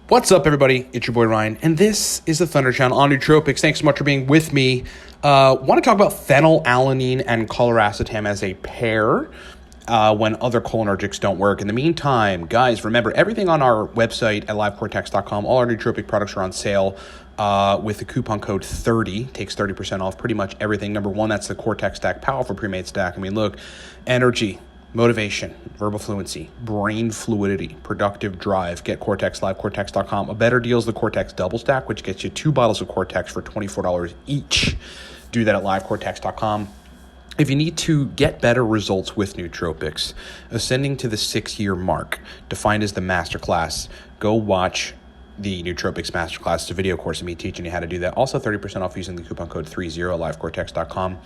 What's up, everybody? It's your boy Ryan, and this is the Thunder Channel on Nootropics. Thanks so much for being with me. Want to talk about phenylalanine and coluracetam as a pair when other cholinergics don't work. In the meantime, guys, remember everything on our website at livecortex.com. All our nootropic products are on sale with the coupon code 30. Takes 30% off pretty much everything. Number one, that's the Cortex Stack, powerful pre-made stack. I mean, look, energy, motivation, verbal fluency, brain fluidity, productive drive. Get Cortex, livecortex.com. A better deal is the Cortex Double Stack, which gets you 2 bottles of Cortex for $24 each. Do that at livecortex.com. If you need to get better results with nootropics, ascending to the 6-year mark, defined as the masterclass, go watch the Nootropics Masterclass. It's a video course of me teaching you how to do that. Also 30% off using the coupon code 30 at livecortex.com.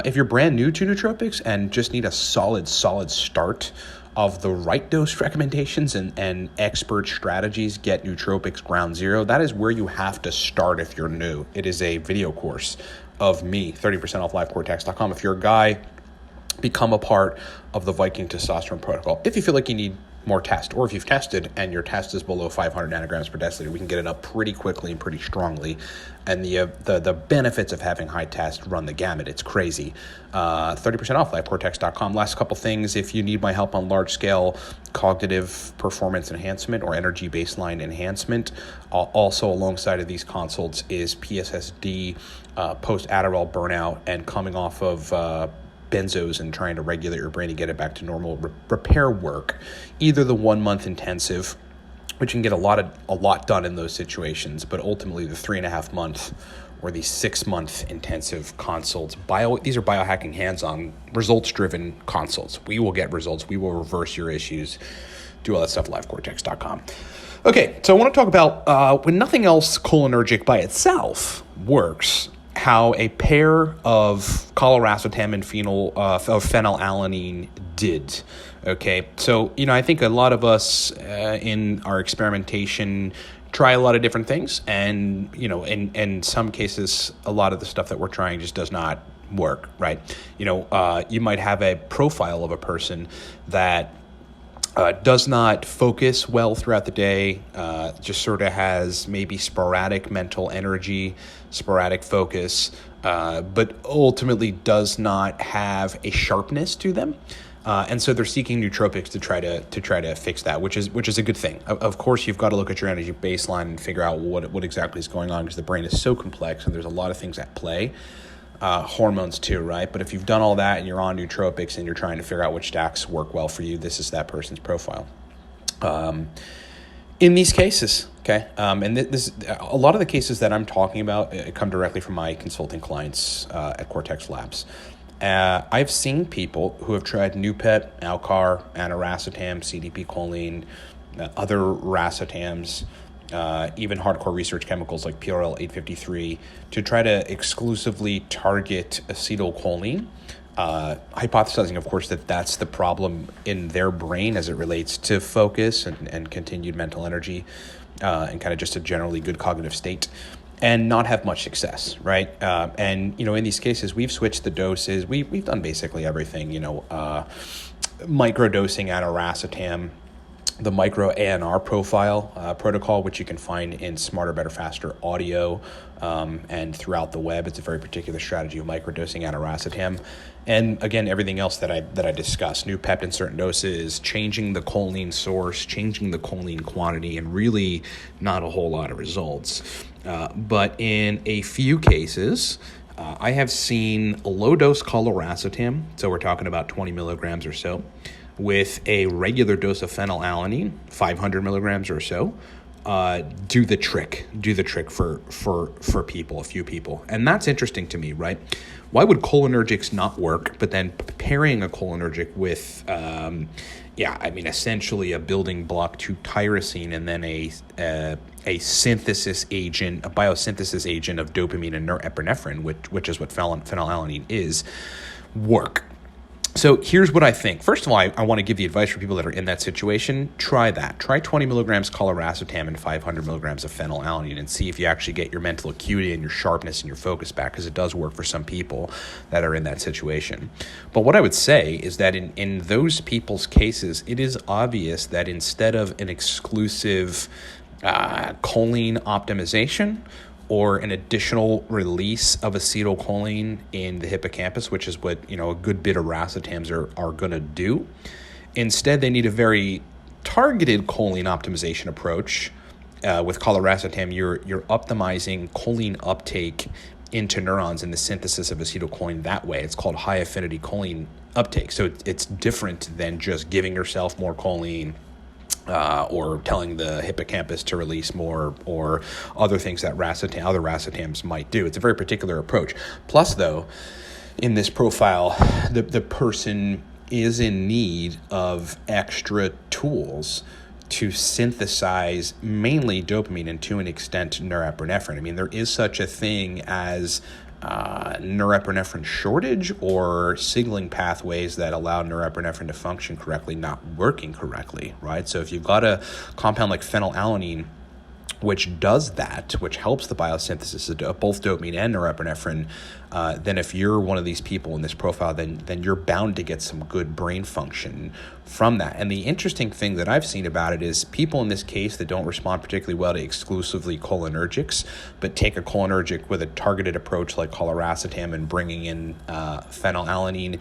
If you're brand new to nootropics and just need a solid start of the right dose recommendations and expert strategies, get Nootropics Ground Zero. That is where you have to start if you're new. It is a video course of me, 30% off livecortex.com. If you're a guy, become a part of the Viking Testosterone protocol. If you feel like you need more test, or if you've tested and your test is below 500 nanograms per deciliter, we can get it up pretty quickly and pretty strongly. And the benefits of having high test run the gamut. It's crazy. 30% off livecortex.com. Last couple things, if you need my help on large scale cognitive performance enhancement or energy baseline enhancement, also alongside of these consults is PSSD, post Adderall burnout, and coming off of benzos and trying to regulate your brain to get it back to normal repair work. Either the 1 month intensive, which can get a lot done in those situations, but ultimately the 3.5 month or the 6 month intensive consults. These are biohacking hands-on, results-driven consults. We will get results. We will reverse your issues. Do all that stuff at livecortex.com. Okay, so I want to talk about when nothing else cholinergic by itself works, how a pair of coluracetam and phenylalanine did. Okay, so, I think a lot of us in our experimentation try a lot of different things, and, in some cases, a lot of the stuff that we're trying just does not work, right? You might have a profile of a person that does not focus well throughout the day, just sort of has maybe sporadic mental energy, sporadic focus, but ultimately does not have a sharpness to them. And so they're seeking nootropics to try to fix that, which is a good thing. Of course, you've got to look at your energy baseline and figure out what exactly is going on, because the brain is so complex and there's a lot of things at play. Hormones too, right? But if you've done all that and you're on nootropics and you're trying to figure out which stacks work well for you, this is that person's profile. In these cases, okay, and this a lot of the cases that I'm talking about come directly from my consulting clients at Cortex Labs. I've seen people who have tried Noopet, Alcar, Aniracetam, CDP choline, other racetams, even hardcore research chemicals like PRL 853 to try to exclusively target acetylcholine, hypothesizing, of course, that that's the problem in their brain as it relates to focus and continued mental energy and kind of just a generally good cognitive state, and not have much success, right? And, in these cases, we've switched the doses. We've done basically everything, microdosing aniracetam, the micro ANR profile protocol, which you can find in Smarter, Better, Faster audio and throughout the web. It's a very particular strategy of microdosing aniracetam. And again, everything else that I discussed, new pep in certain doses, changing the choline source, changing the choline quantity, and really not a whole lot of results. But in a few cases, I have seen low-dose coluracetam, so we're talking about 20 milligrams or so, with a regular dose of phenylalanine, 500 milligrams or so, do the trick for people, a few people. And that's interesting to me, right? Why would cholinergics not work, but then pairing a cholinergic with, essentially a building block to tyrosine and then a synthesis agent, a biosynthesis agent of dopamine and norepinephrine, which is what phenylalanine is, work? So here's what I think. First of all, I want to give the advice for people that are in that situation. Try that. Try 20 milligrams coluracetam and 500 milligrams of phenylalanine and see if you actually get your mental acuity and your sharpness and your focus back, because it does work for some people that are in that situation. But what I would say is that in those people's cases, it is obvious that instead of an exclusive choline optimization, or an additional release of acetylcholine in the hippocampus, which is what a good bit of racetams are going to do. Instead, they need a very targeted choline optimization approach. With coluracetam, you're optimizing choline uptake into neurons and the synthesis of acetylcholine that way. It's called high affinity choline uptake. So it's different than just giving yourself more choline or telling the hippocampus to release more, or other things that other racetams might do. It's a very particular approach. Plus, though, in this profile, the person is in need of extra tools to synthesize mainly dopamine and, to an extent, norepinephrine. I mean, there is such a thing as norepinephrine shortage, or signaling pathways that allow norepinephrine to function correctly not working correctly, right? So if you've got a compound like phenylalanine, which does that, which helps the biosynthesis of both dopamine and norepinephrine, then if you're one of these people in this profile, then you're bound to get some good brain function from that. And the interesting thing that I've seen about it is people in this case that don't respond particularly well to exclusively cholinergics, but take a cholinergic with a targeted approach like coluracetam and bringing in phenylalanine,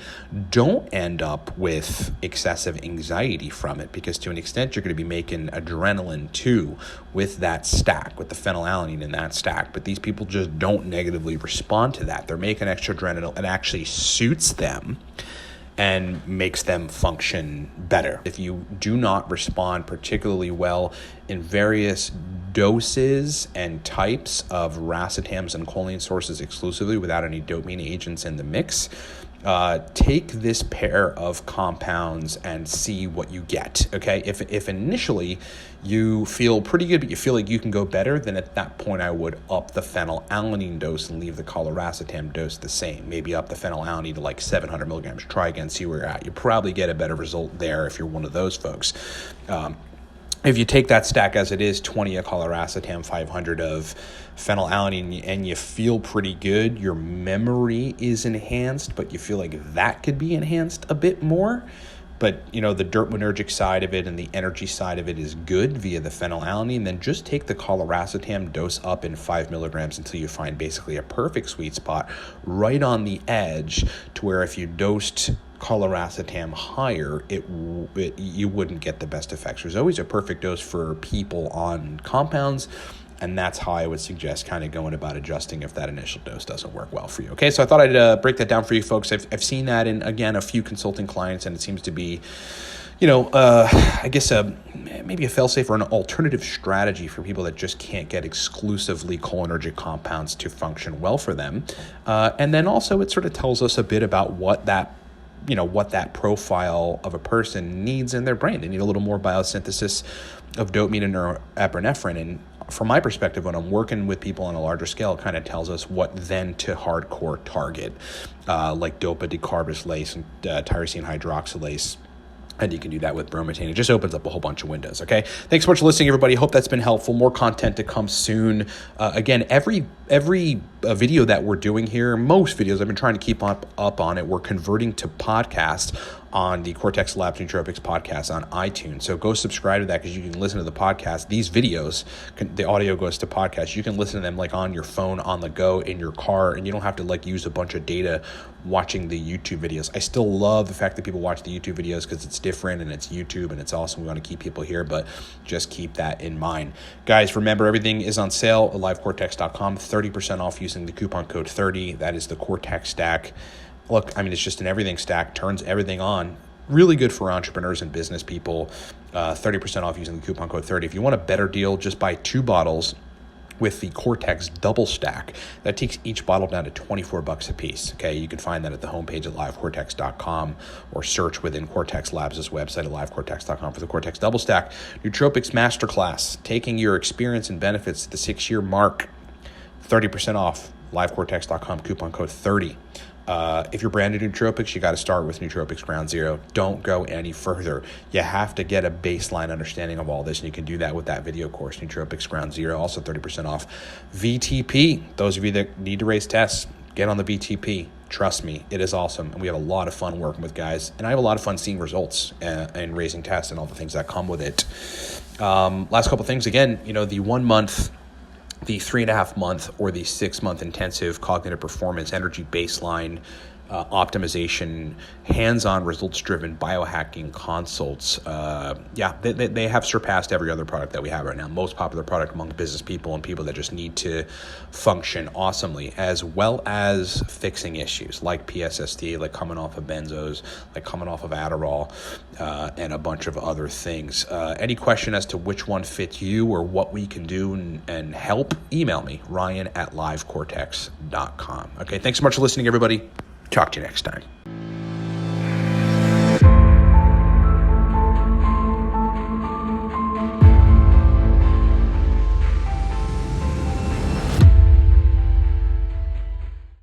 don't end up with excessive anxiety from it, because to an extent you're going to be making adrenaline too with that stack, with the phenylalanine in that stack. But these people just don't negatively respond to that. They're making extra adrenaline. It actually suits them and makes them function better. If you do not respond particularly well in various doses and types of racetams and choline sources exclusively without any dopamine agents in the mix, take this pair of compounds and see what you get, okay? If initially you feel pretty good, but you feel like you can go better, then at that point I would up the phenylalanine dose and leave the coluracetam dose the same. Maybe up the phenylalanine to like 700 milligrams. Try again, see where you're at. You probably get a better result there if you're one of those folks. If you take that stack as it is, 20 of coluracetam, 500 of phenylalanine, and you feel pretty good, your memory is enhanced, but you feel like that could be enhanced a bit more. But, the dopaminergic side of it and the energy side of it is good via the phenylalanine. Then just take the coluracetam dose up in 5 milligrams until you find basically a perfect sweet spot right on the edge, to where if you dosed coluracetam higher, you wouldn't get the best effects. There's always a perfect dose for people on compounds, and that's how I would suggest kind of going about adjusting if that initial dose doesn't work well for you. Okay, so I thought I'd break that down for you folks. I've seen that in, again, a few consulting clients, and it seems to be, I guess maybe a fail-safe or an alternative strategy for people that just can't get exclusively cholinergic compounds to function well for them. And then also it sort of tells us a bit about what that profile of a person needs in their brain. They need a little more biosynthesis of dopamine and norepinephrine. And from my perspective, when I'm working with people on a larger scale, it kind of tells us what then to hardcore target, like dopa decarboxylase and tyrosine hydroxylase. And you can do that with bromotain. It just opens up a whole bunch of windows, okay? Thanks so much for listening, everybody. Hope that's been helpful. More content to come soon. Again, every video that we're doing here, most videos, I've been trying to keep up on it. We're converting to podcast on the Cortex Labs Nootropics podcast on iTunes. So go subscribe to that, because you can listen to the podcast. These videos, the audio goes to podcast. You can listen to them like on your phone, on the go, in your car, and you don't have to like use a bunch of data watching the YouTube videos. I still love the fact that people watch the YouTube videos because it's different and it's YouTube and it's awesome. We want to keep people here, but just keep that in mind. Guys, remember, everything is on sale at livecortex.com. 30% off using the coupon code 30. That is the Cortex stack. Look, I mean, it's just an everything stack, turns everything on. Really good for entrepreneurs and business people. 30% off using the coupon code 30. If you want a better deal, just buy 2 bottles with the Cortex double stack. That takes each bottle down to $24 a piece. Okay, you can find that at the homepage at livecortex.com, or search within Cortex Labs' website at livecortex.com for the Cortex double stack. Nootropics Masterclass, taking your experience and benefits to the 6-year mark. 30% off, livecortex.com, coupon code 30. If you're brand new to nootropics, you got to start with Nootropics Ground Zero. Don't go any further. You have to get a baseline understanding of all this, and you can do that with that video course, Nootropics Ground Zero, also 30% off. VTP, those of you that need to raise tests, get on the VTP. Trust me, it is awesome, and we have a lot of fun working with guys, and I have a lot of fun seeing results and raising tests and all the things that come with it. Last couple things, again, the 1 month, the 3.5 month, or the 6 month intensive cognitive performance energy baseline optimization, hands-on results-driven biohacking consults. They have surpassed every other product that we have right now. Most popular product among business people and people that just need to function awesomely, as well as fixing issues like PSSD, like coming off of benzos, like coming off of Adderall, and a bunch of other things. Any question as to which one fits you or what we can do and help, email me, Ryan@livecortex.com. Okay, thanks so much for listening, everybody. Talk to you next time.